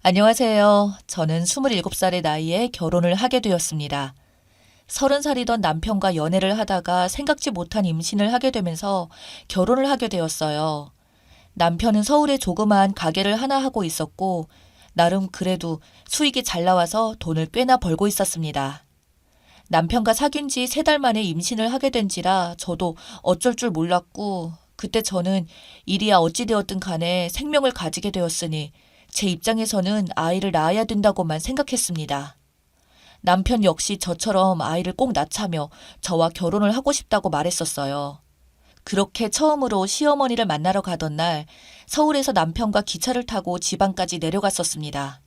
안녕하세요. 저는 27살의 나이에 결혼을 하게 되었습니다. 30살이던 남편과 연애를 하다가 생각지 못한 임신을 하게 되면서 결혼을 하게 되었어요. 남편은 서울에 조그마한 가게를 하나 하고 있었고, 나름 그래도 수익이 잘 나와서 돈을 꽤나 벌고 있었습니다. 남편과 사귄 지 3달 만에 임신을 하게 된지라 저도 어쩔 줄 몰랐고, 그때 저는 일이야 어찌되었든 간에 생명을 가지게 되었으니 제 입장에서는 아이를 낳아야 된다고만 생각했습니다. 남편 역시 저처럼 아이를 꼭 낳자며 저와 결혼을 하고 싶다고 말했었어요. 그렇게 처음으로 시어머니를 만나러 가던 날 서울에서 남편과 기차를 타고 지방까지 내려갔었습니다.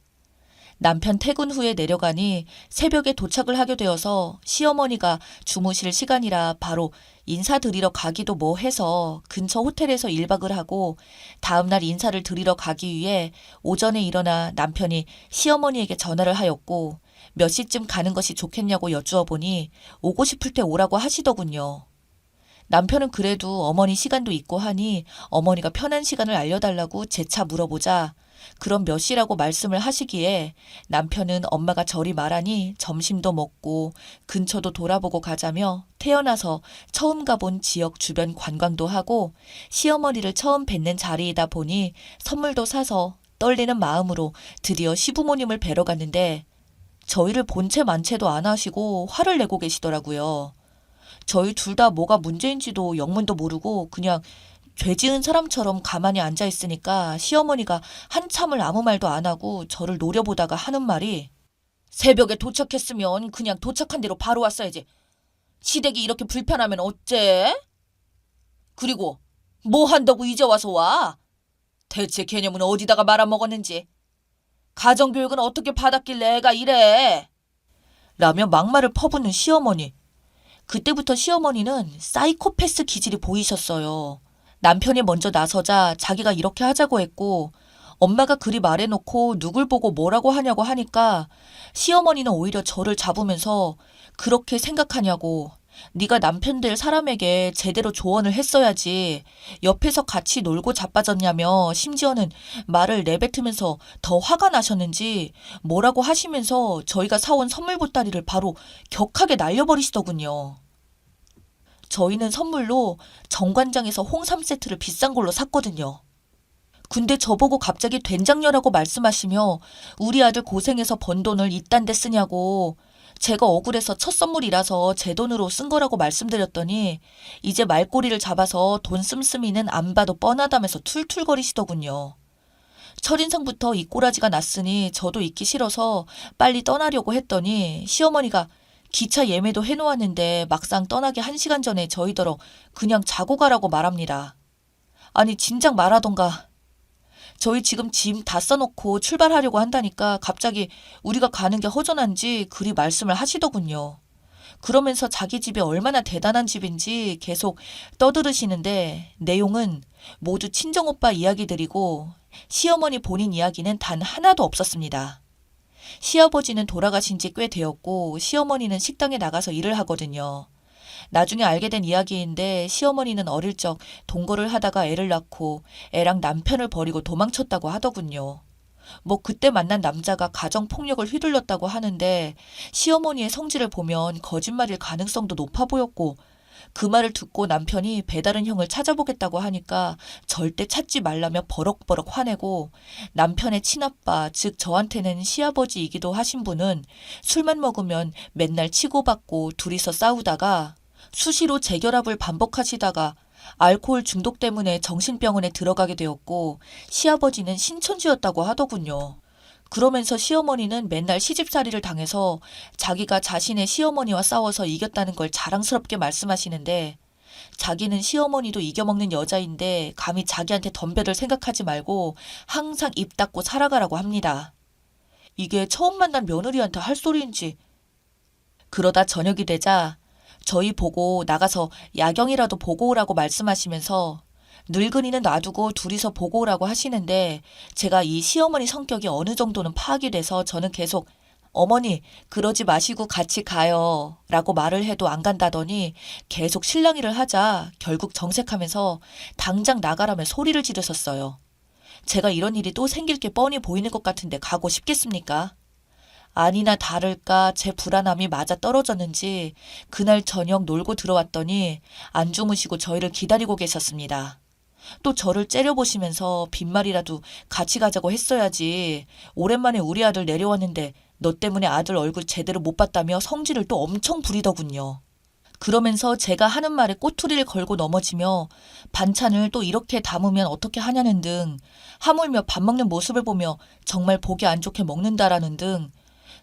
남편 퇴근 후에 내려가니 새벽에 도착을 하게 되어서 시어머니가 주무실 시간이라 바로 인사드리러 가기도 뭐 해서 근처 호텔에서 1박을 하고 다음날 인사를 드리러 가기 위해 오전에 일어나 남편이 시어머니에게 전화를 하였고 몇 시쯤 가는 것이 좋겠냐고 여쭈어 보니 오고 싶을 때 오라고 하시더군요. 남편은 그래도 어머니 시간도 있고 하니 어머니가 편한 시간을 알려달라고 재차 물어보자 그럼 몇 시라고 말씀을 하시기에 남편은 엄마가 저리 말하니 점심도 먹고 근처도 돌아보고 가자며 태어나서 처음 가본 지역 주변 관광도 하고 시어머니를 처음 뵙는 자리이다 보니 선물도 사서 떨리는 마음으로 드디어 시부모님을 뵈러 갔는데 저희를 본체 만체도 안 하시고 화를 내고 계시더라고요. 저희 둘 다 뭐가 문제인지도 영문도 모르고 그냥 죄 지은 사람처럼 가만히 앉아 있으니까 시어머니가 한참을 아무 말도 안 하고 저를 노려보다가 하는 말이 새벽에 도착했으면 그냥 도착한 대로 바로 왔어야지. 시댁이 이렇게 불편하면 어째? 그리고 뭐 한다고 이제 와서 와? 대체 개념은 어디다가 말아먹었는지. 가정교육은 어떻게 받았길래 애가 이래? 라며 막말을 퍼붓는 시어머니. 그때부터 시어머니는 사이코패스 기질이 보이셨어요. 남편이 먼저 나서자 자기가 이렇게 하자고 했고 엄마가 그리 말해놓고 누굴 보고 뭐라고 하냐고 하니까 시어머니는 오히려 저를 잡으면서 그렇게 생각하냐고 네가 남편 될 사람에게 제대로 조언을 했어야지 옆에서 같이 놀고 자빠졌냐며 심지어는 말을 내뱉으면서 더 화가 나셨는지 뭐라고 하시면서 저희가 사온 선물 보따리를 바로 격하게 날려버리시더군요. 저희는 선물로 정관장에서 홍삼 세트를 비싼 걸로 샀거든요. 근데 저보고 갑자기 된장녀라고 말씀하시며 우리 아들 고생해서 번 돈을 이딴 데 쓰냐고 제가 억울해서 첫 선물이라서 제 돈으로 쓴 거라고 말씀드렸더니 이제 말꼬리를 잡아서 돈 씀씀이는 안 봐도 뻔하다면서 툴툴거리시더군요. 첫인상부터 이 꼬라지가 났으니 저도 있기 싫어서 빨리 떠나려고 했더니 시어머니가 기차 예매도 해놓았는데 막상 떠나기 1시간 전에 저희더러 그냥 자고 가라고 말합니다. 아니 진작 말하던가. 저희 지금 짐 다 써놓고 출발하려고 한다니까 갑자기 우리가 가는 게 허전한지 그리 말씀을 하시더군요. 그러면서 자기 집이 얼마나 대단한 집인지 계속 떠들으시는데 내용은 모두 친정오빠 이야기들이고 시어머니 본인 이야기는 단 하나도 없었습니다. 시아버지는 돌아가신 지 꽤 되었고 시어머니는 식당에 나가서 일을 하거든요. 나중에 알게 된 이야기인데 시어머니는 어릴 적 동거를 하다가 애를 낳고 애랑 남편을 버리고 도망쳤다고 하더군요. 뭐 그때 만난 남자가 가정폭력을 휘둘렀다고 하는데 시어머니의 성질을 보면 거짓말일 가능성도 높아 보였고 그 말을 듣고 남편이 배다른 형을 찾아보겠다고 하니까 절대 찾지 말라며 버럭버럭 화내고 남편의 친아빠, 즉 저한테는 시아버지이기도 하신 분은 술만 먹으면 맨날 치고받고 둘이서 싸우다가 수시로 재결합을 반복하시다가 알코올 중독 때문에 정신병원에 들어가게 되었고 시아버지는 신천지였다고 하더군요. 그러면서 시어머니는 맨날 시집살이를 당해서 자기가 자신의 시어머니와 싸워서 이겼다는 걸 자랑스럽게 말씀하시는데 자기는 시어머니도 이겨먹는 여자인데 감히 자기한테 덤벼들 생각하지 말고 항상 입 닫고 살아가라고 합니다. 이게 처음 만난 며느리한테 할 소리인지. 그러다 저녁이 되자 저희 보고 나가서 야경이라도 보고 오라고 말씀하시면서 늙은이는 놔두고 둘이서 보고 오라고 하시는데 제가 이 시어머니 성격이 어느 정도는 파악이 돼서 저는 계속 어머니 그러지 마시고 같이 가요 라고 말을 해도 안 간다더니 계속 실랑이를 하자 결국 정색하면서 당장 나가라며 소리를 지르셨어요. 제가 이런 일이 또 생길 게 뻔히 보이는 것 같은데 가고 싶겠습니까? 아니나 다를까 제 불안함이 맞아 떨어졌는지 그날 저녁 놀고 들어왔더니 안 주무시고 저희를 기다리고 계셨습니다. 또 저를 째려보시면서 빈말이라도 같이 가자고 했어야지. 오랜만에 우리 아들 내려왔는데 너 때문에 아들 얼굴 제대로 못 봤다며 성질을 또 엄청 부리더군요. 그러면서 제가 하는 말에 꼬투리를 걸고 넘어지며 반찬을 또 이렇게 담으면 어떻게 하냐는 등, 하물며 밥 먹는 모습을 보며 정말 보기 안 좋게 먹는다라는 등,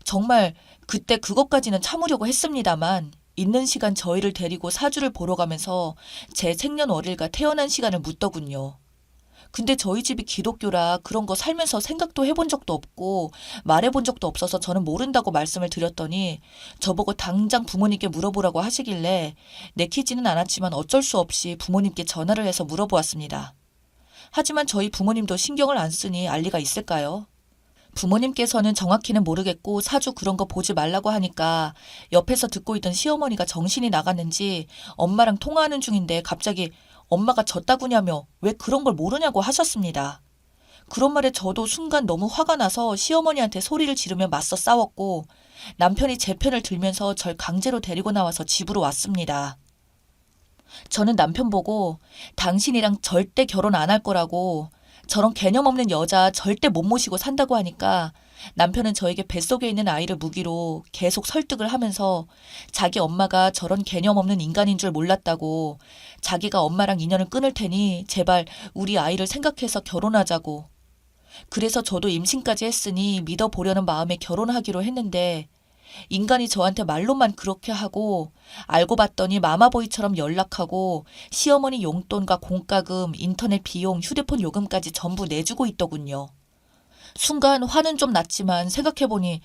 정말 그때 그것까지는 참으려고 했습니다만 있는 시간 저희를 데리고 사주를 보러 가면서 제 생년월일과 태어난 시간을 묻더군요. 근데 저희 집이 기독교라 그런 거 살면서 생각도 해본 적도 없고 말해본 적도 없어서 저는 모른다고 말씀을 드렸더니 저보고 당장 부모님께 물어보라고 하시길래 내키지는 않았지만 어쩔 수 없이 부모님께 전화를 해서 물어보았습니다. 하지만 저희 부모님도 신경을 안 쓰니 알 리가 있을까요? 부모님께서는 정확히는 모르겠고 사주 그런 거 보지 말라고 하니까 옆에서 듣고 있던 시어머니가 정신이 나갔는지 엄마랑 통화하는 중인데 갑자기 엄마가 졌다구냐며 왜 그런 걸 모르냐고 하셨습니다. 그런 말에 저도 순간 너무 화가 나서 시어머니한테 소리를 지르며 맞서 싸웠고 남편이 제 편을 들면서 절 강제로 데리고 나와서 집으로 왔습니다. 저는 남편 보고 당신이랑 절대 결혼 안 할 거라고 저런 개념 없는 여자 절대 못 모시고 산다고 하니까 남편은 저에게 뱃속에 있는 아이를 무기로 계속 설득을 하면서 자기 엄마가 저런 개념 없는 인간인 줄 몰랐다고 자기가 엄마랑 인연을 끊을 테니 제발 우리 아이를 생각해서 결혼하자고. 그래서 저도 임신까지 했으니 믿어보려는 마음에 결혼하기로 했는데 인간이 저한테 말로만 그렇게 하고 알고 봤더니 마마보이처럼 연락하고 시어머니 용돈과 공과금, 인터넷 비용, 휴대폰 요금까지 전부 내주고 있더군요. 순간 화는 좀 났지만 생각해보니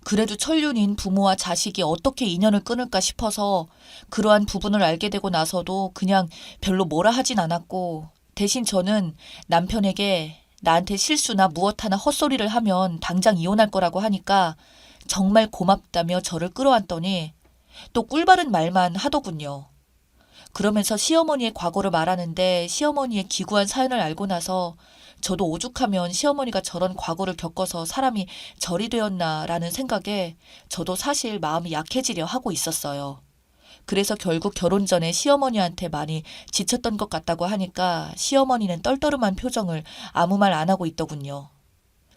그래도 천륜인 부모와 자식이 어떻게 인연을 끊을까 싶어서 그러한 부분을 알게 되고 나서도 그냥 별로 뭐라 하진 않았고 대신 저는 남편에게 나한테 실수나 무엇 하나 헛소리를 하면 당장 이혼할 거라고 하니까 정말 고맙다며 저를 끌어안더니 또 꿀바른 말만 하더군요. 그러면서 시어머니의 과거를 말하는데 시어머니의 기구한 사연을 알고 나서 저도 오죽하면 시어머니가 저런 과거를 겪어서 사람이 절이 되었나라는 생각에 저도 사실 마음이 약해지려 하고 있었어요. 그래서 결국 결혼 전에 시어머니한테 많이 지쳤던 것 같다고 하니까 시어머니는 떨떠름한 표정을 아무 말 안 하고 있더군요.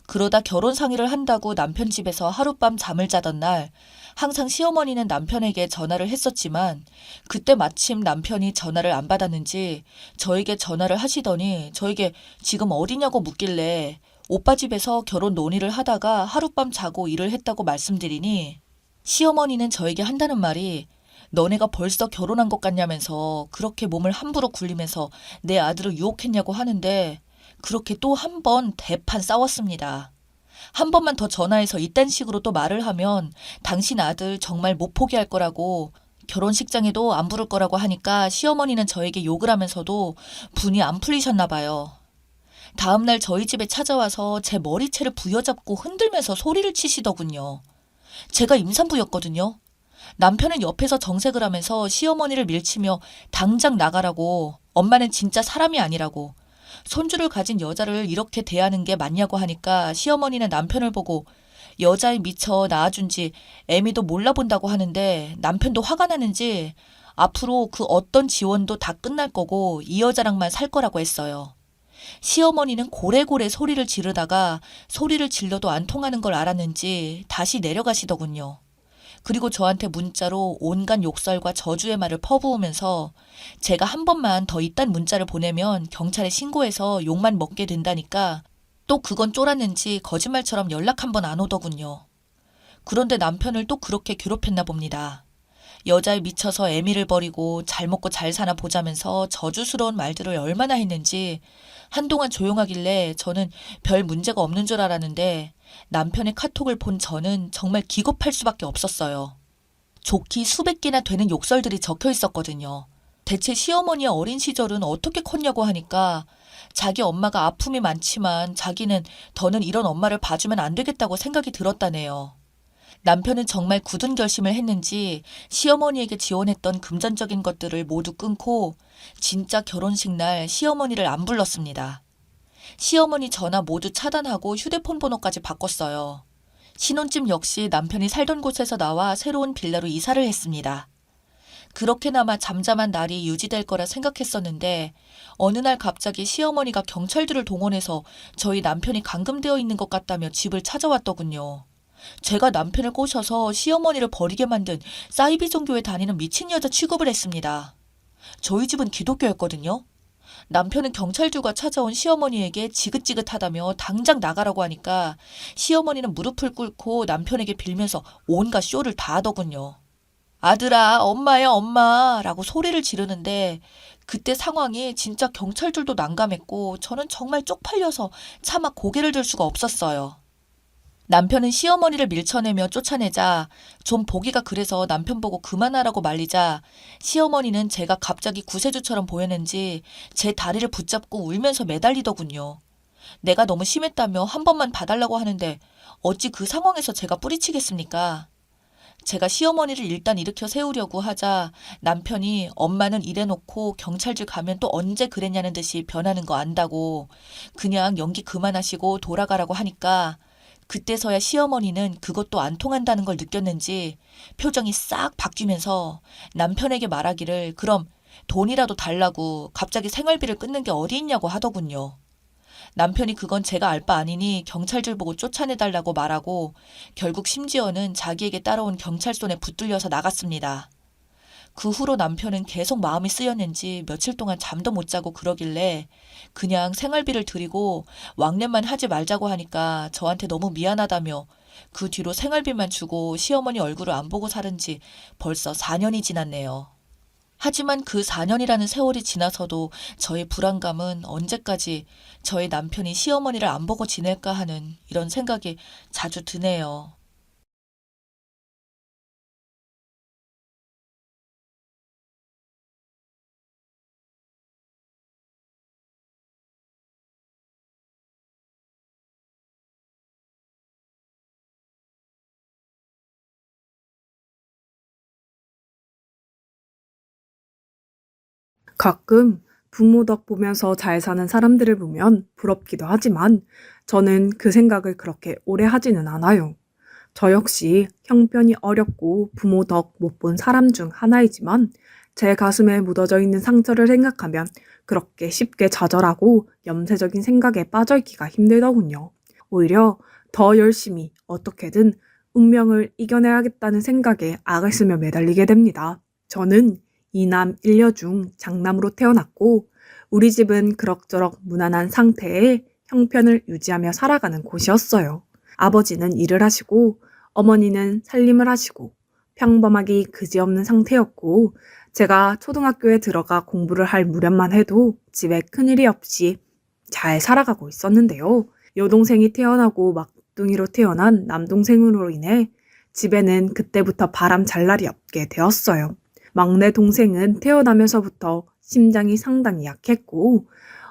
그러다 결혼 상의를 한다고 남편 집에서 하룻밤 잠을 자던 날 항상 시어머니는 남편에게 전화를 했었지만 그때 마침 남편이 전화를 안 받았는지 저에게 전화를 하시더니 저에게 지금 어디냐고 묻길래 오빠 집에서 결혼 논의를 하다가 하룻밤 자고 일을 했다고 말씀드리니 시어머니는 저에게 한다는 말이 너네가 벌써 결혼한 것 같냐면서 그렇게 몸을 함부로 굴리면서 내 아들을 유혹했냐고 하는데 그렇게 또 한 번 대판 싸웠습니다. 한 번만 더 전화해서 이딴 식으로 또 말을 하면 당신 아들 정말 못 포기할 거라고 결혼식장에도 안 부를 거라고 하니까 시어머니는 저에게 욕을 하면서도 분이 안 풀리셨나 봐요. 다음날 저희 집에 찾아와서 제 머리채를 부여잡고 흔들면서 소리를 치시더군요. 제가 임산부였거든요. 남편은 옆에서 정색을 하면서 시어머니를 밀치며 당장 나가라고 엄마는 진짜 사람이 아니라고 손주를 가진 여자를 이렇게 대하는 게 맞냐고 하니까 시어머니는 남편을 보고 여자에 미쳐 낳아준 지 애미도 몰라본다고 하는데 남편도 화가 나는지 앞으로 그 어떤 지원도 다 끝날 거고 이 여자랑만 살 거라고 했어요. 시어머니는 고래고래 소리를 지르다가 소리를 질러도 안 통하는 걸 알았는지 다시 내려가시더군요. 그리고 저한테 문자로 온갖 욕설과 저주의 말을 퍼부으면서 제가 한 번만 더 이딴 문자를 보내면 경찰에 신고해서 욕만 먹게 된다니까 또 그건 쫄았는지 거짓말처럼 연락 한 번 안 오더군요. 그런데 남편을 또 그렇게 괴롭혔나 봅니다. 여자에 미쳐서 애미를 버리고 잘 먹고 잘 사나 보자면서 저주스러운 말들을 얼마나 했는지 한동안 조용하길래 저는 별 문제가 없는 줄 알았는데 남편의 카톡을 본 저는 정말 기겁할 수밖에 없었어요. 좋기 수백 개나 되는 욕설들이 적혀 있었거든요. 대체 시어머니의 어린 시절은 어떻게 컸냐고 하니까 자기 엄마가 아픔이 많지만 자기는 더는 이런 엄마를 봐주면 안 되겠다고 생각이 들었다네요. 남편은 정말 굳은 결심을 했는지 시어머니에게 지원했던 금전적인 것들을 모두 끊고 진짜 결혼식 날 시어머니를 안 불렀습니다. 시어머니 전화 모두 차단하고 휴대폰 번호까지 바꿨어요. 신혼집 역시 남편이 살던 곳에서 나와 새로운 빌라로 이사를 했습니다. 그렇게나마 잠잠한 날이 유지될 거라 생각했었는데 어느 날 갑자기 시어머니가 경찰들을 동원해서 저희 남편이 감금되어 있는 것 같다며 집을 찾아왔더군요. 제가 남편을 꼬셔서 시어머니를 버리게 만든 사이비 종교에 다니는 미친 여자 취급을 했습니다. 저희 집은 기독교였거든요. 남편은 경찰들과 찾아온 시어머니에게 지긋지긋하다며 당장 나가라고 하니까 시어머니는 무릎을 꿇고 남편에게 빌면서 온갖 쇼를 다 하더군요. 아들아, 엄마야, 엄마 라고 소리를 지르는데 그때 상황이 진짜 경찰들도 난감했고 저는 정말 쪽팔려서 차마 고개를 들 수가 없었어요. 남편은 시어머니를 밀쳐내며 쫓아내자 좀 보기가 그래서 남편 보고 그만하라고 말리자 시어머니는 제가 갑자기 구세주처럼 보였는지 제 다리를 붙잡고 울면서 매달리더군요. 내가 너무 심했다며 한 번만 봐달라고 하는데 어찌 그 상황에서 제가 뿌리치겠습니까? 제가 시어머니를 일단 일으켜 세우려고 하자 남편이 엄마는 이래놓고 경찰들 가면 또 언제 그랬냐는 듯이 변하는 거 안다고 그냥 연기 그만하시고 돌아가라고 하니까 그때서야 시어머니는 그것도 안 통한다는 걸 느꼈는지 표정이 싹 바뀌면서 남편에게 말하기를 그럼 돈이라도 달라고 갑자기 생활비를 끊는 게 어디 있냐고 하더군요. 남편이 그건 제가 알 바 아니니 경찰들 보고 쫓아내달라고 말하고 결국 심지어는 자기에게 따라온 경찰 손에 붙들려서 나갔습니다. 그 후로 남편은 계속 마음이 쓰였는지 며칠 동안 잠도 못 자고 그러길래 그냥 생활비를 드리고 왕래만 하지 말자고 하니까 저한테 너무 미안하다며 그 뒤로 생활비만 주고 시어머니 얼굴을 안 보고 살은 지 벌써 4년이 지났네요. 하지만 그 4년이라는 세월이 지나서도 저의 불안감은 언제까지 저의 남편이 시어머니를 안 보고 지낼까 하는 이런 생각이 자주 드네요. 가끔 부모 덕 보면서 잘 사는 사람들을 보면 부럽기도 하지만 저는 그 생각을 그렇게 오래 하지는 않아요. 저 역시 형편이 어렵고 부모 덕 못 본 사람 중 하나이지만 제 가슴에 묻어져 있는 상처를 생각하면 그렇게 쉽게 좌절하고 염세적인 생각에 빠져 있기가 힘들더군요. 오히려 더 열심히 어떻게든 운명을 이겨내야겠다는 생각에 악을 쓰며 매달리게 됩니다. 저는 이남 일녀 중 장남으로 태어났고 우리 집은 그럭저럭 무난한 상태의 형편을 유지하며 살아가는 곳이었어요. 아버지는 일을 하시고 어머니는 살림을 하시고 평범하기 그지없는 상태였고 제가 초등학교에 들어가 공부를 할 무렵만 해도 집에 큰일이 없이 잘 살아가고 있었는데요. 여동생이 태어나고 막둥이로 태어난 남동생으로 인해 집에는 그때부터 바람 잘 날이 없게 되었어요. 막내 동생은 태어나면서부터 심장이 상당히 약했고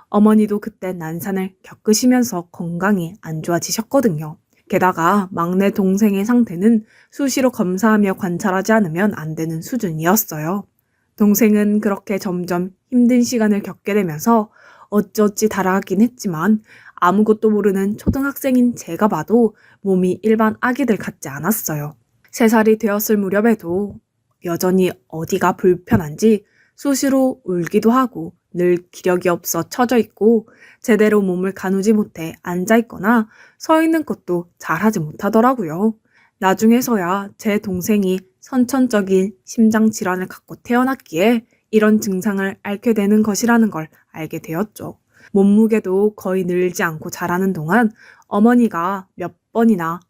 어머니도 그때 난산을 겪으시면서 건강이 안 좋아지셨거든요. 게다가 막내 동생의 상태는 수시로 검사하며 관찰하지 않으면 안 되는 수준이었어요. 동생은 그렇게 점점 힘든 시간을 겪게 되면서 어찌어찌 달아가긴 했지만 아무것도 모르는 초등학생인 제가 봐도 몸이 일반 아기들 같지 않았어요. 3살이 되었을 무렵에도 여전히 어디가 불편한지 수시로 울기도 하고 늘 기력이 없어 처져 있고 제대로 몸을 가누지 못해 앉아 있거나 서 있는 것도 잘하지 못하더라고요. 나중에서야 제 동생이 선천적인 심장 질환을 갖고 태어났기에 이런 증상을 앓게 되는 것이라는 걸 알게 되었죠. 몸무게도 거의 늘지 않고 자라는 동안 어머니가 몇 번이나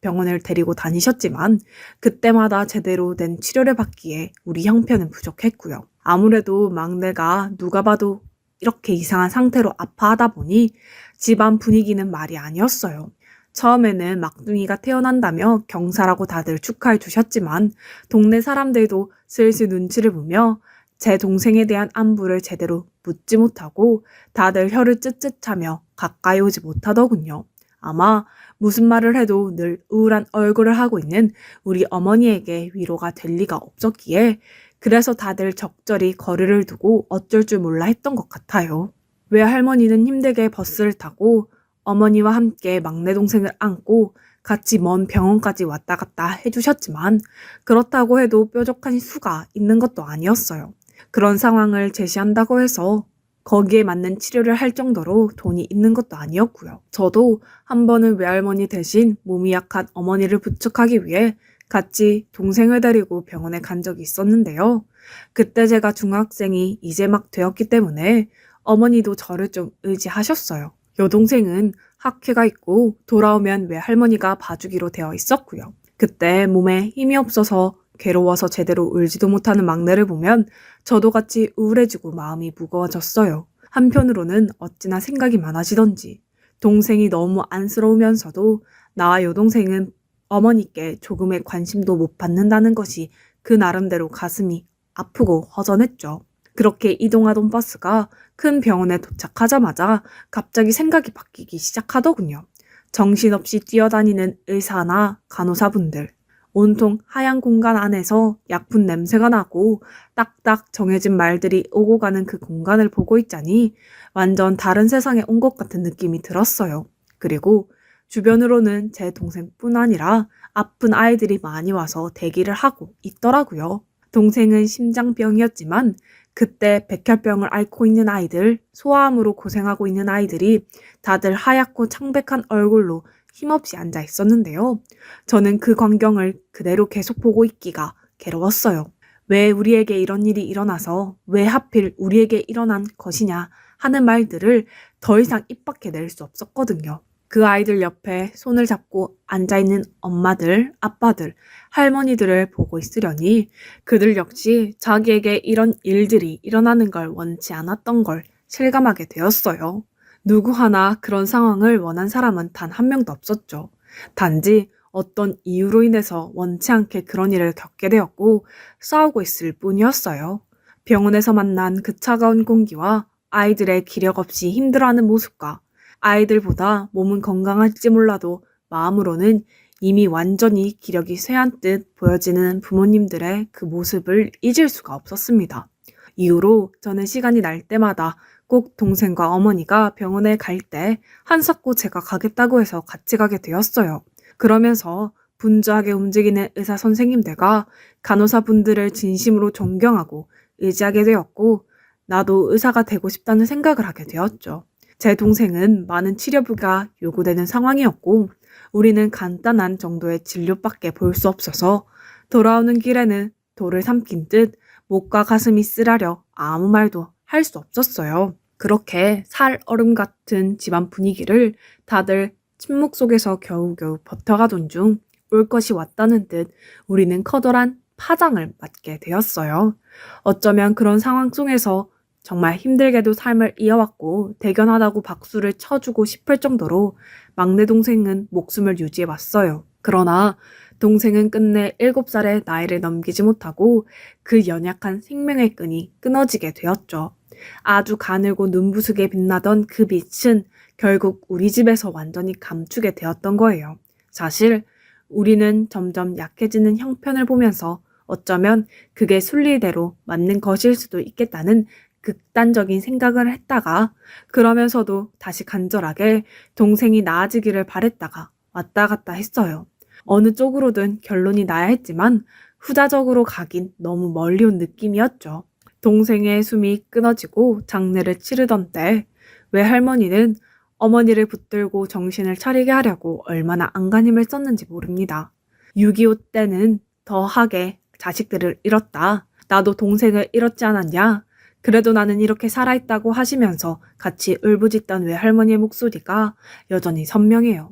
병원을 데리고 다니셨지만 그때마다 제대로 된 치료를 받기에 우리 형편은 부족했고요. 아무래도 막내가 누가 봐도 이렇게 이상한 상태로 아파하다 보니 집안 분위기는 말이 아니었어요. 처음에는 막둥이가 태어난다며 경사라고 다들 축하해 주셨지만 동네 사람들도 슬슬 눈치를 보며 제 동생에 대한 안부를 제대로 묻지 못하고 다들 혀를 쯧쯧하며 가까이 오지 못하더군요. 아마 무슨 말을 해도 늘 우울한 얼굴을 하고 있는 우리 어머니에게 위로가 될 리가 없었기에 그래서 다들 적절히 거리를 두고 어쩔 줄 몰라 했던 것 같아요. 외할머니는 힘들게 버스를 타고 어머니와 함께 막내 동생을 안고 같이 먼 병원까지 왔다 갔다 해주셨지만 그렇다고 해도 뾰족한 수가 있는 것도 아니었어요. 그런 상황을 제시한다고 해서 거기에 맞는 치료를 할 정도로 돈이 있는 것도 아니었고요. 저도 한 번은 외할머니 대신 몸이 약한 어머니를 부축하기 위해 같이 동생을 데리고 병원에 간 적이 있었는데요. 그때 제가 중학생이 이제 막 되었기 때문에 어머니도 저를 좀 의지하셨어요. 여동생은 학회가 있고 돌아오면 외할머니가 봐주기로 되어 있었고요. 그때 몸에 힘이 없어서 괴로워서 제대로 울지도 못하는 막내를 보면 저도 같이 우울해지고 마음이 무거워졌어요. 한편으로는 어찌나 생각이 많아지던지 동생이 너무 안쓰러우면서도 나와 여동생은 어머니께 조금의 관심도 못 받는다는 것이 그 나름대로 가슴이 아프고 허전했죠. 그렇게 이동하던 버스가 큰 병원에 도착하자마자 갑자기 생각이 바뀌기 시작하더군요. 정신없이 뛰어다니는 의사나 간호사분들, 온통 하얀 공간 안에서 약품 냄새가 나고 딱딱 정해진 말들이 오고 가는 그 공간을 보고 있자니 완전 다른 세상에 온 것 같은 느낌이 들었어요. 그리고 주변으로는 제 동생뿐 아니라 아픈 아이들이 많이 와서 대기를 하고 있더라고요. 동생은 심장병이었지만 그때 백혈병을 앓고 있는 아이들, 소아암으로 고생하고 있는 아이들이 다들 하얗고 창백한 얼굴로 힘없이 앉아 있었는데요. 저는 그 광경을 그대로 계속 보고 있기가 괴로웠어요. 왜 우리에게 이런 일이 일어나서 왜 하필 우리에게 일어난 것이냐 하는 말들을 더 이상 입 밖에 낼 수 없었거든요. 그 아이들 옆에 손을 잡고 앉아있는 엄마들, 아빠들, 할머니들을 보고 있으려니 그들 역시 자기에게 이런 일들이 일어나는 걸 원치 않았던 걸 실감하게 되었어요. 누구 하나 그런 상황을 원한 사람은 단 한 명도 없었죠. 단지 어떤 이유로 인해서 원치 않게 그런 일을 겪게 되었고 싸우고 있을 뿐이었어요. 병원에서 만난 그 차가운 공기와 아이들의 기력 없이 힘들어하는 모습과 아이들보다 몸은 건강할지 몰라도 마음으로는 이미 완전히 기력이 쇠한 듯 보여지는 부모님들의 그 모습을 잊을 수가 없었습니다. 이후로 저는 시간이 날 때마다 꼭 동생과 어머니가 병원에 갈 때 한사코 제가 가겠다고 해서 같이 가게 되었어요. 그러면서 분주하게 움직이는 의사 선생님들과 간호사분들을 진심으로 존경하고 의지하게 되었고 나도 의사가 되고 싶다는 생각을 하게 되었죠. 제 동생은 많은 치료비가 요구되는 상황이었고 우리는 간단한 정도의 진료밖에 볼 수 없어서 돌아오는 길에는 돌을 삼킨 듯 목과 가슴이 쓰라려 아무 말도 할 수 없었어요. 그렇게 살얼음 같은 집안 분위기를 다들 침묵 속에서 겨우겨우 버텨가던 중 올 것이 왔다는 듯 우리는 커다란 파장을 맞게 되었어요. 어쩌면 그런 상황 속에서 정말 힘들게도 삶을 이어왔고 대견하다고 박수를 쳐주고 싶을 정도로 막내 동생은 목숨을 유지해왔어요. 그러나 동생은 끝내 7살의 나이를 넘기지 못하고 그 연약한 생명의 끈이 끊어지게 되었죠. 아주 가늘고 눈부수게 빛나던 그 빛은 결국 우리 집에서 완전히 감추게 되었던 거예요. 사실 우리는 점점 약해지는 형편을 보면서 어쩌면 그게 순리대로 맞는 것일 수도 있겠다는 극단적인 생각을 했다가 그러면서도 다시 간절하게 동생이 나아지기를 바랬다가 왔다 갔다 했어요. 어느 쪽으로든 결론이 나야 했지만 후자적으로 가긴 너무 멀리 온 느낌이었죠. 동생의 숨이 끊어지고 장례를 치르던 때 외할머니는 어머니를 붙들고 정신을 차리게 하려고 얼마나 안간힘을 썼는지 모릅니다. 6.25 때는 더하게 자식들을 잃었다. 나도 동생을 잃었지 않았냐? 그래도 나는 이렇게 살아있다고 하시면서 같이 울부짖던 외할머니의 목소리가 여전히 선명해요.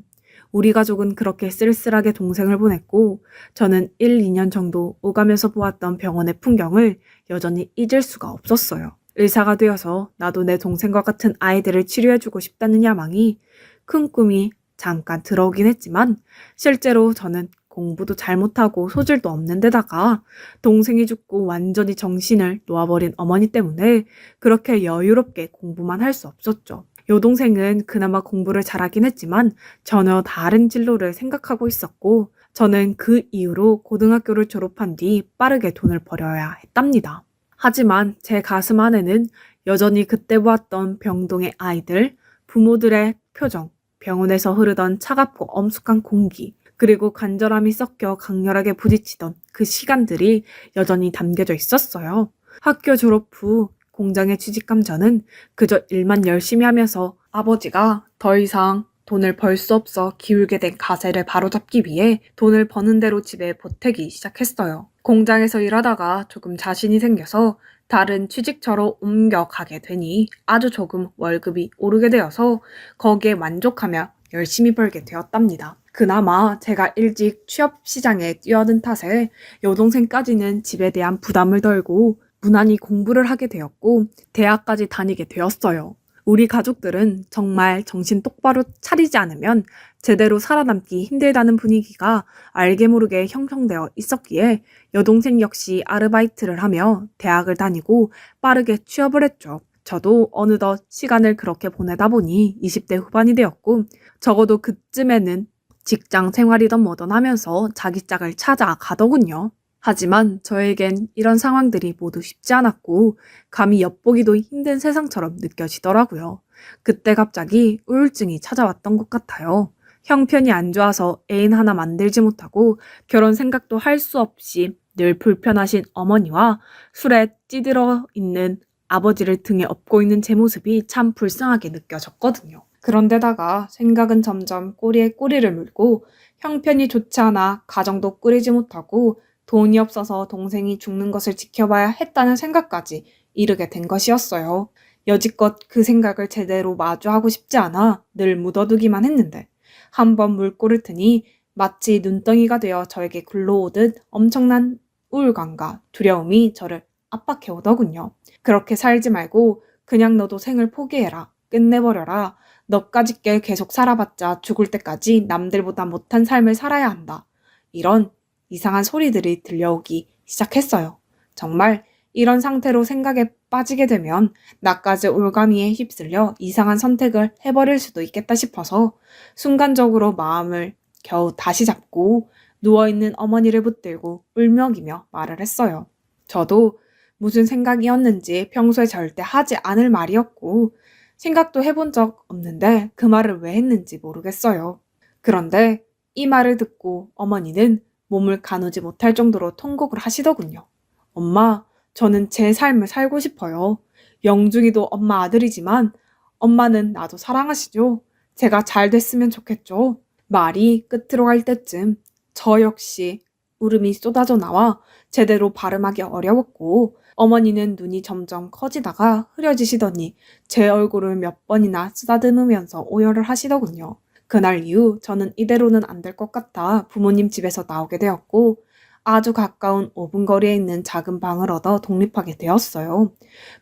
우리 가족은 그렇게 쓸쓸하게 동생을 보냈고 저는 1, 2년 정도 오가면서 보았던 병원의 풍경을 여전히 잊을 수가 없었어요. 의사가 되어서 나도 내 동생과 같은 아이들을 치료해주고 싶다는 야망이 큰 꿈이 잠깐 들어오긴 했지만 실제로 저는 공부도 잘못하고 소질도 없는 데다가 동생이 죽고 완전히 정신을 놓아버린 어머니 때문에 그렇게 여유롭게 공부만 할 수 없었죠. 여동생은 그나마 공부를 잘하긴 했지만 전혀 다른 진로를 생각하고 있었고 저는 그 이후로 고등학교를 졸업한 뒤 빠르게 돈을 벌여야 했답니다. 하지만 제 가슴 안에는 여전히 그때 보았던 병동의 아이들, 부모들의 표정, 병원에서 흐르던 차갑고 엄숙한 공기, 그리고 간절함이 섞여 강렬하게 부딪히던 그 시간들이 여전히 담겨져 있었어요. 학교 졸업 후 공장에 취직한 저는 그저 일만 열심히 하면서 아버지가 더 이상 돈을 벌 수 없어 기울게 된 가세를 바로잡기 위해 돈을 버는 대로 집에 보태기 시작했어요. 공장에서 일하다가 조금 자신이 생겨서 다른 취직처로 옮겨가게 되니 아주 조금 월급이 오르게 되어서 거기에 만족하며 열심히 벌게 되었답니다. 그나마 제가 일찍 취업 시장에 뛰어든 탓에 여동생까지는 집에 대한 부담을 덜고 무난히 공부를 하게 되었고 대학까지 다니게 되었어요. 우리 가족들은 정말 정신 똑바로 차리지 않으면 제대로 살아남기 힘들다는 분위기가 알게 모르게 형성되어 있었기에 여동생 역시 아르바이트를 하며 대학을 다니고 빠르게 취업을 했죠. 저도 어느덧 시간을 그렇게 보내다 보니 20대 후반이 되었고 적어도 그쯤에는 직장 생활이던 뭐던 하면서 자기 짝을 찾아가더군요. 하지만 저에겐 이런 상황들이 모두 쉽지 않았고 감히 엿보기도 힘든 세상처럼 느껴지더라고요. 그때 갑자기 우울증이 찾아왔던 것 같아요. 형편이 안 좋아서 애인 하나 만들지 못하고 결혼 생각도 할 수 없이 늘 불편하신 어머니와 술에 찌들어 있는 아버지를 등에 업고 있는 제 모습이 참 불쌍하게 느껴졌거든요. 그런데다가 생각은 점점 꼬리에 꼬리를 물고 형편이 좋지 않아 가정도 꾸리지 못하고 돈이 없어서 동생이 죽는 것을 지켜봐야 했다는 생각까지 이르게 된 것이었어요. 여지껏 그 생각을 제대로 마주하고 싶지 않아 늘 묻어두기만 했는데 한번 물꼬를 트니 마치 눈덩이가 되어 저에게 굴러오듯 엄청난 우울감과 두려움이 저를 압박해 오더군요. 그렇게 살지 말고 그냥 너도 생을 포기해라. 끝내버려라. 너까짓 게 계속 살아봤자 죽을 때까지 남들보다 못한 삶을 살아야 한다. 이런 이상한 소리들이 들려오기 시작했어요. 정말 이런 상태로 생각에 빠지게 되면 나까지 올가미에 휩쓸려 이상한 선택을 해버릴 수도 있겠다 싶어서 순간적으로 마음을 겨우 다시 잡고 누워있는 어머니를 붙들고 울먹이며 말을 했어요. 저도 무슨 생각이었는지 평소에 절대 하지 않을 말이었고 생각도 해본 적 없는데 그 말을 왜 했는지 모르겠어요. 그런데 이 말을 듣고 어머니는 몸을 가누지 못할 정도로 통곡을 하시더군요. 엄마, 저는 제 삶을 살고 싶어요. 영중이도 엄마 아들이지만 엄마는 나도 사랑하시죠? 제가 잘 됐으면 좋겠죠? 말이 끝으로 갈 때쯤 저 역시 울음이 쏟아져 나와 제대로 발음하기 어려웠고 어머니는 눈이 점점 커지다가 흐려지시더니 제 얼굴을 몇 번이나 쓰다듬으면서 오열을 하시더군요. 그날 이후 저는 이대로는 안 될 것 같아 부모님 집에서 나오게 되었고 아주 가까운 5분 거리에 있는 작은 방을 얻어 독립하게 되었어요.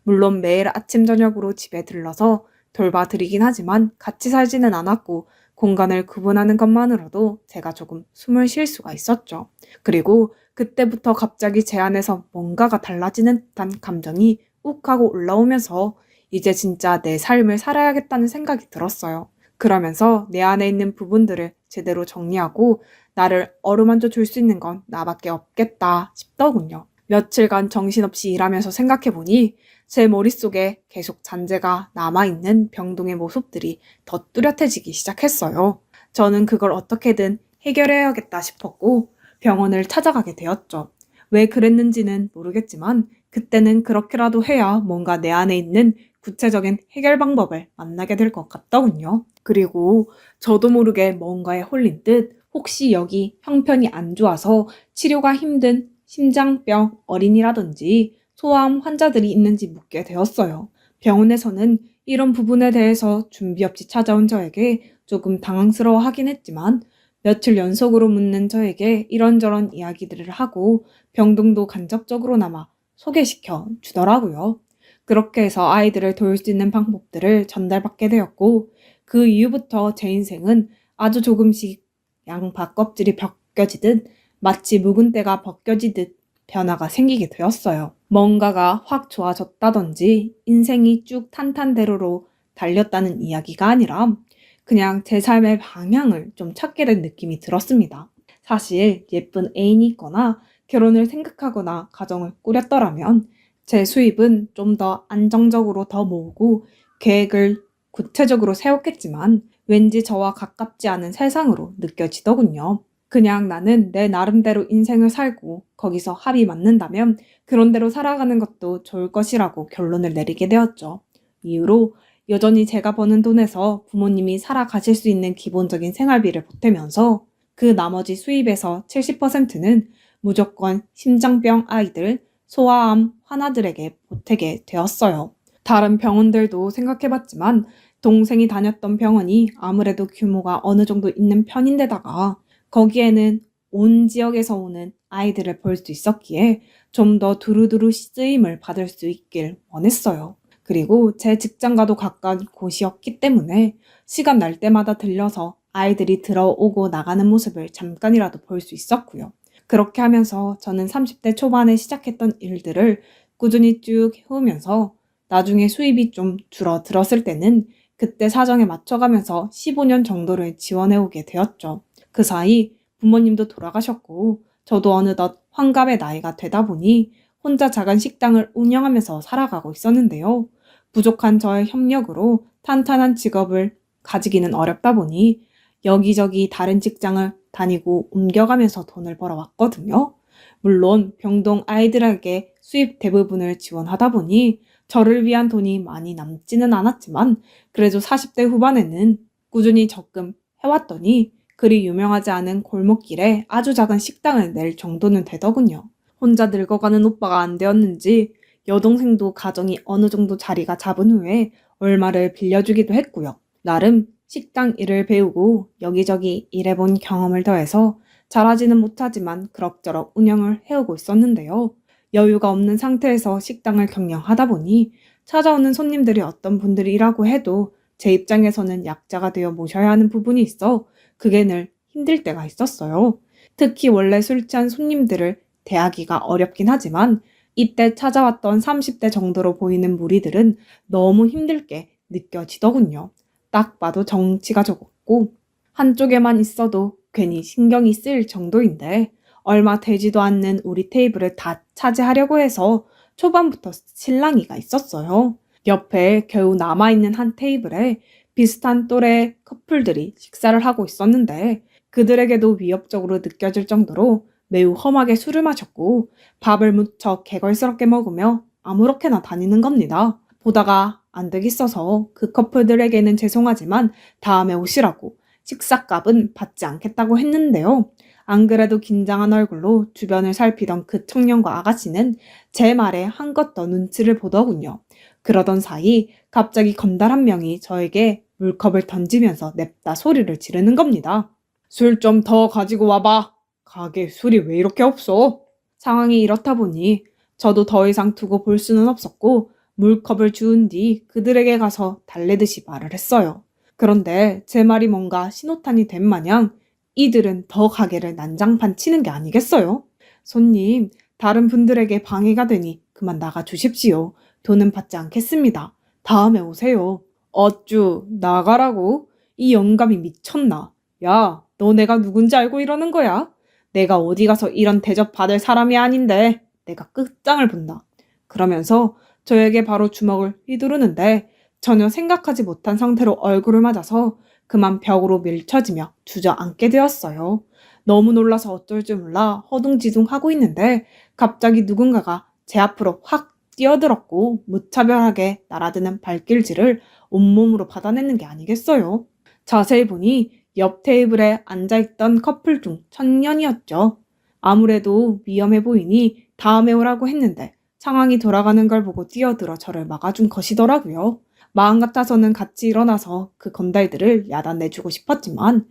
물론 매일 아침 저녁으로 집에 들러서 돌봐드리긴 하지만 같이 살지는 않았고 공간을 구분하는 것만으로도 제가 조금 숨을 쉴 수가 있었죠. 그리고 그때부터 갑자기 제 안에서 뭔가가 달라지는 듯한 감정이 욱 하고 올라오면서 이제 진짜 내 삶을 살아야겠다는 생각이 들었어요. 그러면서 내 안에 있는 부분들을 제대로 정리하고 나를 어루만져 줄 수 있는 건 나밖에 없겠다 싶더군요. 며칠간 정신없이 일하면서 생각해보니 제 머릿속에 계속 잔재가 남아있는 병동의 모습들이 더 뚜렷해지기 시작했어요. 저는 그걸 어떻게든 해결해야겠다 싶었고 병원을 찾아가게 되었죠. 왜 그랬는지는 모르겠지만 그때는 그렇게라도 해야 뭔가 내 안에 있는 구체적인 해결 방법을 만나게 될 것 같더군요. 그리고 저도 모르게 뭔가에 홀린 듯 혹시 여기 형편이 안 좋아서 치료가 힘든 심장병 어린이라든지 소아암 환자들이 있는지 묻게 되었어요. 병원에서는 이런 부분에 대해서 준비 없이 찾아온 저에게 조금 당황스러워하긴 했지만 며칠 연속으로 묻는 저에게 이런저런 이야기들을 하고 병동도 간접적으로나마 소개시켜 주더라고요. 그렇게 해서 아이들을 도울 수 있는 방법들을 전달받게 되었고 그 이후부터 제 인생은 아주 조금씩 양파 껍질이 벗겨지듯 마치 묵은 때가 벗겨지듯 변화가 생기게 되었어요. 뭔가가 확 좋아졌다든지 인생이 쭉 탄탄대로로 달렸다는 이야기가 아니라 그냥 제 삶의 방향을 좀 찾게 된 느낌이 들었습니다. 사실 예쁜 애인이 있거나 결혼을 생각하거나 가정을 꾸렸더라면 제 수입은 좀 더 안정적으로 더 모으고 계획을 구체적으로 세웠겠지만 왠지 저와 가깝지 않은 세상으로 느껴지더군요. 그냥 나는 내 나름대로 인생을 살고 거기서 합이 맞는다면 그런 대로 살아가는 것도 좋을 것이라고 결론을 내리게 되었죠. 이후로 여전히 제가 버는 돈에서 부모님이 살아가실 수 있는 기본적인 생활비를 보태면서 그 나머지 수입에서 70%는 무조건 심장병 아이들, 소아암 환아들에게 보태게 되었어요. 다른 병원들도 생각해봤지만 동생이 다녔던 병원이 아무래도 규모가 어느 정도 있는 편인데다가 거기에는 온 지역에서 오는 아이들을 볼 수 있었기에 좀 더 두루두루 쓰임을 받을 수 있길 원했어요. 그리고 제 직장과도 가까운 곳이었기 때문에 시간 날 때마다 들려서 아이들이 들어오고 나가는 모습을 잠깐이라도 볼 수 있었고요. 그렇게 하면서 저는 30대 초반에 시작했던 일들을 꾸준히 쭉 해오면서 나중에 수입이 좀 줄어들었을 때는 그때 사정에 맞춰가면서 15년 정도를 지원해오게 되었죠. 그 사이 부모님도 돌아가셨고 저도 어느덧 환갑의 나이가 되다 보니 혼자 작은 식당을 운영하면서 살아가고 있었는데요. 부족한 저의 협력으로 탄탄한 직업을 가지기는 어렵다 보니 여기저기 다른 직장을 다니고 옮겨가면서 돈을 벌어왔거든요. 물론 병동 아이들에게 수입 대부분을 지원하다 보니 저를 위한 돈이 많이 남지는 않았지만 그래도 40대 후반에는 꾸준히 적금해왔더니 그리 유명하지 않은 골목길에 아주 작은 식당을 낼 정도는 되더군요. 혼자 늙어가는 오빠가 안 되었는지 여동생도 가정이 어느 정도 자리가 잡은 후에 얼마를 빌려주기도 했고요. 나름 식당 일을 배우고 여기저기 일해본 경험을 더해서 잘하지는 못하지만 그럭저럭 운영을 해오고 있었는데요. 여유가 없는 상태에서 식당을 경영하다 보니 찾아오는 손님들이 어떤 분들이라고 해도 제 입장에서는 약자가 되어 모셔야 하는 부분이 있어 그게 늘 힘들 때가 있었어요. 특히 원래 술 취한 손님들을 대하기가 어렵긴 하지만 이때 찾아왔던 30대 정도로 보이는 무리들은 너무 힘들게 느껴지더군요. 딱 봐도 정치가 적었고 한쪽에만 있어도 괜히 신경이 쓰일 정도인데 얼마 되지도 않는 우리 테이블을 다 차지하려고 해서 초반부터 실랑이가 있었어요. 옆에 겨우 남아있는 한 테이블에 비슷한 또래 커플들이 식사를 하고 있었는데 그들에게도 위협적으로 느껴질 정도로 매우 험하게 술을 마셨고 밥을 무척 개걸스럽게 먹으며 아무렇게나 다니는 겁니다. 보다가 안 되겠어서 그 커플들에게는 죄송하지만 다음에 오시라고 식사값은 받지 않겠다고 했는데요. 안 그래도 긴장한 얼굴로 주변을 살피던 그 청년과 아가씨는 제 말에 한껏 더 눈치를 보더군요. 그러던 사이 갑자기 건달 한 명이 저에게 물컵을 던지면서 냅다 소리를 지르는 겁니다. 술 좀 더 가지고 와봐. 가게 술이 왜 이렇게 없어? 상황이 이렇다 보니 저도 더 이상 두고 볼 수는 없었고 물컵을 주운 뒤 그들에게 가서 달래듯이 말을 했어요. 그런데 제 말이 뭔가 신호탄이 된 마냥 이들은 더 가게를 난장판 치는 게 아니겠어요? 손님, 다른 분들에게 방해가 되니 그만 나가 주십시오. 돈은 받지 않겠습니다. 다음에 오세요. 어쭈, 나가라고? 이 영감이 미쳤나? 야, 너 내가 누군지 알고 이러는 거야? 내가 어디 가서 이런 대접 받을 사람이 아닌데 내가 끝장을 본다. 그러면서 저에게 바로 주먹을 휘두르는데 전혀 생각하지 못한 상태로 얼굴을 맞아서 그만 벽으로 밀쳐지며 주저앉게 되었어요. 너무 놀라서 어쩔 줄 몰라 허둥지둥하고 있는데 갑자기 누군가가 제 앞으로 확 뛰어들었고 무차별하게 날아드는 발길질을 온몸으로 받아내는 게 아니겠어요. 자세히 보니 옆 테이블에 앉아있던 커플 중 청년이었죠. 아무래도 위험해 보이니 다음에 오라고 했는데 상황이 돌아가는 걸 보고 뛰어들어 저를 막아준 것이더라고요. 마음 같아서는 같이 일어나서 그 건달들을 야단내주고 싶었지만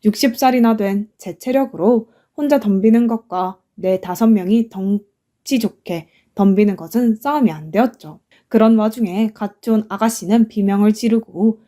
60살이나 된 제 체력으로 혼자 덤비는 것과 네 5명이 덩치 좋게 덤비는 것은 싸움이 안 되었죠. 그런 와중에 같이 온 아가씨는 비명을 지르고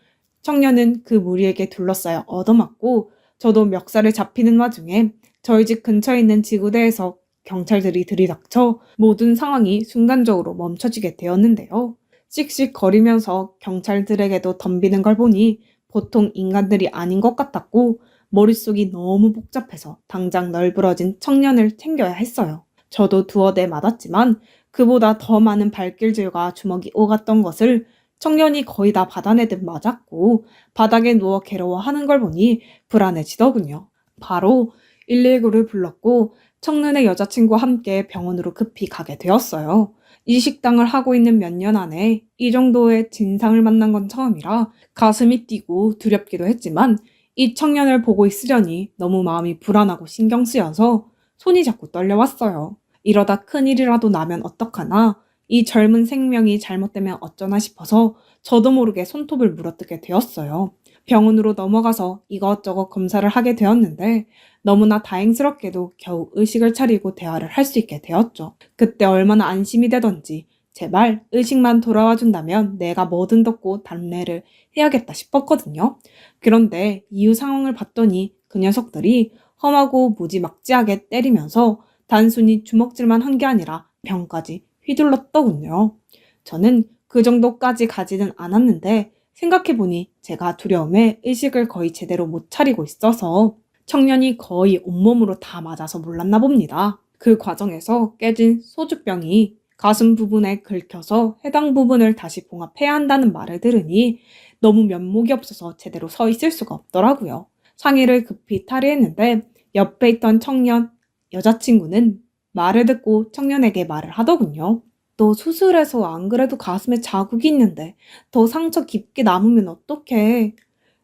청년은 그 무리에게 둘러싸여 얻어맞고 저도 멱살을 잡히는 와중에 저희 집 근처에 있는 지구대에서 경찰들이 들이닥쳐 모든 상황이 순간적으로 멈춰지게 되었는데요. 씩씩거리면서 경찰들에게도 덤비는 걸 보니 보통 인간들이 아닌 것 같았고 머릿속이 너무 복잡해서 당장 널브러진 청년을 챙겨야 했어요. 저도 두어 대 맞았지만 그보다 더 많은 발길질과 주먹이 오갔던 것을 청년이 거의 다 받아내듯 맞았고 바닥에 누워 괴로워하는 걸 보니 불안해지더군요. 바로 119를 불렀고 청년의 여자친구와 함께 병원으로 급히 가게 되었어요. 이 식당을 하고 있는 몇 년 안에 이 정도의 진상을 만난 건 처음이라 가슴이 뛰고 두렵기도 했지만 이 청년을 보고 있으려니 너무 마음이 불안하고 신경 쓰여서 손이 자꾸 떨려왔어요. 이러다 큰일이라도 나면 어떡하나, 이 젊은 생명이 잘못되면 어쩌나 싶어서 저도 모르게 손톱을 물어뜯게 되었어요. 병원으로 넘어가서 이것저것 검사를 하게 되었는데 너무나 다행스럽게도 겨우 의식을 차리고 대화를 할 수 있게 되었죠. 그때 얼마나 안심이 되던지 제발 의식만 돌아와 준다면 내가 뭐든 덮고 답례를 해야겠다 싶었거든요. 그런데 이후 상황을 봤더니 그 녀석들이 험하고 무지막지하게 때리면서 단순히 주먹질만 한 게 아니라 병까지 휘둘렀더군요. 저는 그 정도까지 가지는 않았는데 생각해보니 제가 두려움에 의식을 거의 제대로 못 차리고 있어서 청년이 거의 온몸으로 다 맞아서 몰랐나 봅니다. 그 과정에서 깨진 소주병이 가슴 부분에 긁혀서 해당 부분을 다시 봉합해야 한다는 말을 들으니 너무 면목이 없어서 제대로 서 있을 수가 없더라고요. 상의를 급히 탈의했는데 옆에 있던 청년 여자친구는 말을 듣고 청년에게 말을 하더군요. 너 수술해서 안 그래도 가슴에 자국이 있는데 더 상처 깊게 남으면 어떡해.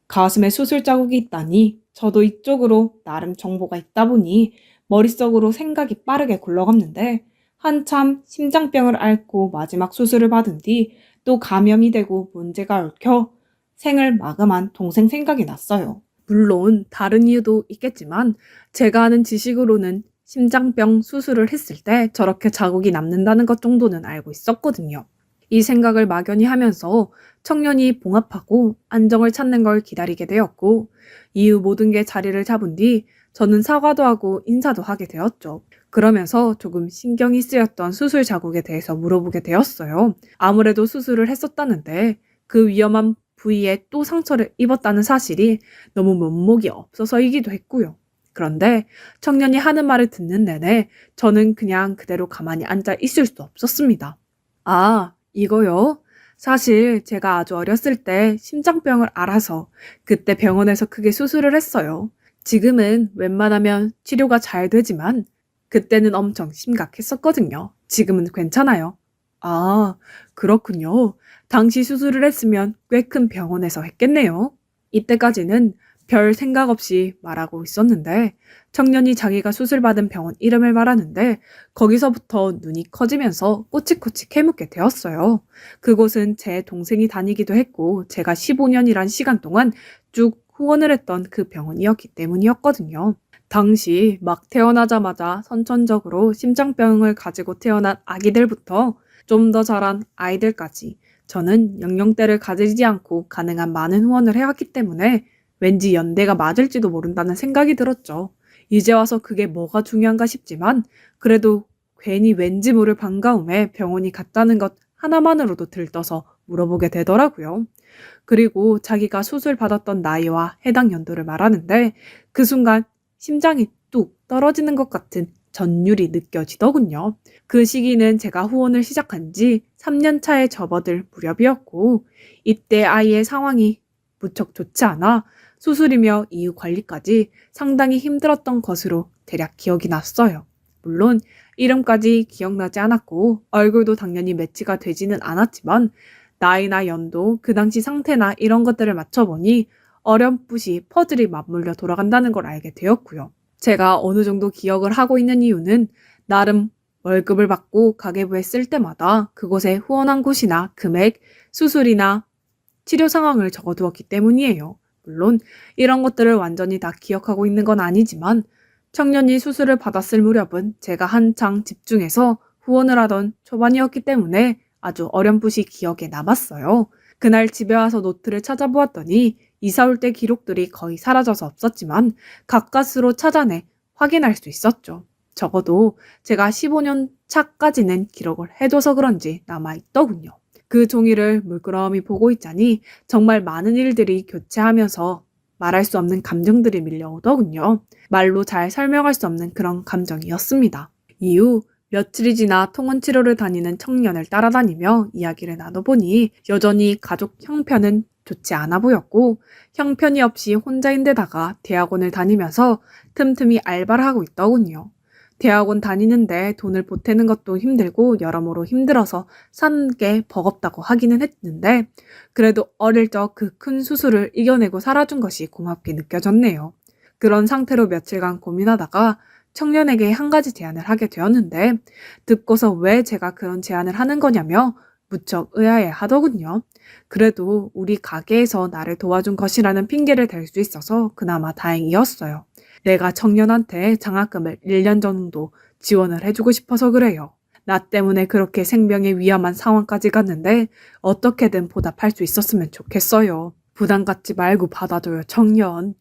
가슴에 수술 자국이 있다니 저도 이쪽으로 나름 정보가 있다 보니 머릿속으로 생각이 빠르게 굴러갔는데 한참 심장병을 앓고 마지막 수술을 받은 뒤 또 감염이 되고 문제가 얽혀 생을 마감한 동생 생각이 났어요. 물론 다른 이유도 있겠지만 제가 아는 지식으로는 심장병 수술을 했을 때 저렇게 자국이 남는다는 것 정도는 알고 있었거든요. 이 생각을 막연히 하면서 청년이 봉합하고 안정을 찾는 걸 기다리게 되었고 이후 모든 게 자리를 잡은 뒤 저는 사과도 하고 인사도 하게 되었죠. 그러면서 조금 신경이 쓰였던 수술 자국에 대해서 물어보게 되었어요. 아무래도 수술을 했었다는데 그 위험한 부위에 또 상처를 입었다는 사실이 너무 면목이 없어서이기도 했고요. 그런데 청년이 하는 말을 듣는 내내 저는 그냥 그대로 가만히 앉아 있을 수 없었습니다. 아, 이거요? 사실 제가 아주 어렸을 때 심장병을 앓아서 그때 병원에서 크게 수술을 했어요. 지금은 웬만하면 치료가 잘 되지만 그때는 엄청 심각했었거든요. 지금은 괜찮아요. 아, 그렇군요. 당시 수술을 했으면 꽤 큰 병원에서 했겠네요. 이때까지는 별 생각 없이 말하고 있었는데 청년이 자기가 수술받은 병원 이름을 말하는데 거기서부터 눈이 커지면서 꼬치꼬치 캐묻게 되었어요. 그곳은 제 동생이 다니기도 했고 제가 15년이란 시간 동안 쭉 후원을 했던 그 병원이었기 때문이었거든요. 당시 막 태어나자마자 선천적으로 심장병을 가지고 태어난 아기들부터 좀 더 자란 아이들까지 저는 연령대를 가지지 않고 가능한 많은 후원을 해왔기 때문에 왠지 연대가 맞을지도 모른다는 생각이 들었죠. 이제 와서 그게 뭐가 중요한가 싶지만 그래도 괜히 왠지 모를 반가움에 병원이 갔다는 것 하나만으로도 들떠서 물어보게 되더라고요. 그리고 자기가 수술 받았던 나이와 해당 연도를 말하는데 그 순간 심장이 뚝 떨어지는 것 같은 전율이 느껴지더군요. 그 시기는 제가 후원을 시작한 지 3년 차에 접어들 무렵이었고 이때 아이의 상황이 무척 좋지 않아 수술이며 이후 관리까지 상당히 힘들었던 것으로 대략 기억이 났어요. 물론 이름까지 기억나지 않았고 얼굴도 당연히 매치가 되지는 않았지만 나이나 연도, 그 당시 상태나 이런 것들을 맞춰보니 어렴풋이 퍼즐이 맞물려 돌아간다는 걸 알게 되었고요. 제가 어느 정도 기억을 하고 있는 이유는 나름 월급을 받고 가계부에 쓸 때마다 그곳에 후원한 곳이나 금액, 수술이나 치료 상황을 적어두었기 때문이에요. 물론 이런 것들을 완전히 다 기억하고 있는 건 아니지만 청년이 수술을 받았을 무렵은 제가 한창 집중해서 후원을 하던 초반이었기 때문에 아주 어렴풋이 기억에 남았어요. 그날 집에 와서 노트를 찾아보았더니 이사 올 때 기록들이 거의 사라져서 없었지만 가까스로 찾아내 확인할 수 있었죠. 적어도 제가 15년 차까지는 기록을 해둬서 그런지 남아있더군요. 그 종이를 물끄러미 보고 있자니 정말 많은 일들이 교체하면서 말할 수 없는 감정들이 밀려오더군요. 말로 잘 설명할 수 없는 그런 감정이었습니다. 이후 며칠이 지나 통원치료를 다니는 청년을 따라다니며 이야기를 나눠보니 여전히 가족 형편은 좋지 않아 보였고 형편이 없이 혼자인데다가 대학원을 다니면서 틈틈이 알바를 하고 있더군요. 대학원 다니는데 돈을 보태는 것도 힘들고 여러모로 힘들어서 사는 게 버겁다고 하기는 했는데 그래도 어릴 적 그 큰 수술을 이겨내고 살아준 것이 고맙게 느껴졌네요. 그런 상태로 며칠간 고민하다가 청년에게 한 가지 제안을 하게 되었는데 듣고서 왜 제가 그런 제안을 하는 거냐며 무척 의아해 하더군요. 그래도 우리 가게에서 나를 도와준 것이라는 핑계를 댈 수 있어서 그나마 다행이었어요. 내가 청년한테 장학금을 1년 정도 지원을 해주고 싶어서 그래요. 나 때문에 그렇게 생명에 위험한 상황까지 갔는데 어떻게든 보답할 수 있었으면 좋겠어요. 부담 갖지 말고 받아줘요, 청년.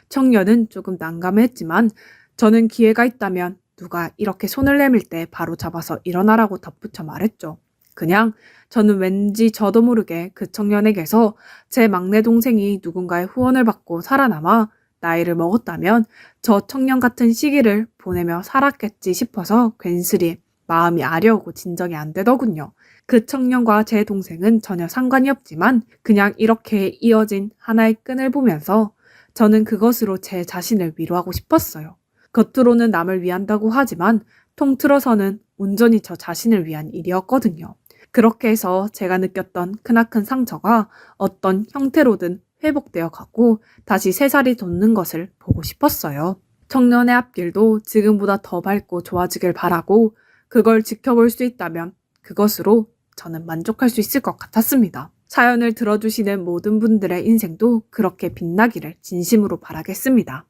청년은 조금 난감했지만 저는 기회가 있다면 누가 이렇게 손을 내밀 때 바로 잡아서 일어나라고 덧붙여 말했죠. 그냥 저는 왠지 저도 모르게 그 청년에게서 제 막내 동생이 누군가의 후원을 받고 살아남아 나이를 먹었다면 저 청년 같은 시기를 보내며 살았겠지 싶어서 괜스레 마음이 아려오고 진정이 안 되더군요. 그 청년과 제 동생은 전혀 상관이 없지만 그냥 이렇게 이어진 하나의 끈을 보면서 저는 그것으로 제 자신을 위로하고 싶었어요. 겉으로는 남을 위한다고 하지만 통틀어서는 온전히 저 자신을 위한 일이었거든요. 그렇게 해서 제가 느꼈던 크나큰 상처가 어떤 형태로든 회복되어 가고 다시 새살이 돋는 것을 보고 싶었어요. 청년의 앞길도 지금보다 더 밝고 좋아지길 바라고 그걸 지켜볼 수 있다면 그것으로 저는 만족할 수 있을 것 같았습니다. 사연을 들어주시는 모든 분들의 인생도 그렇게 빛나기를 진심으로 바라겠습니다.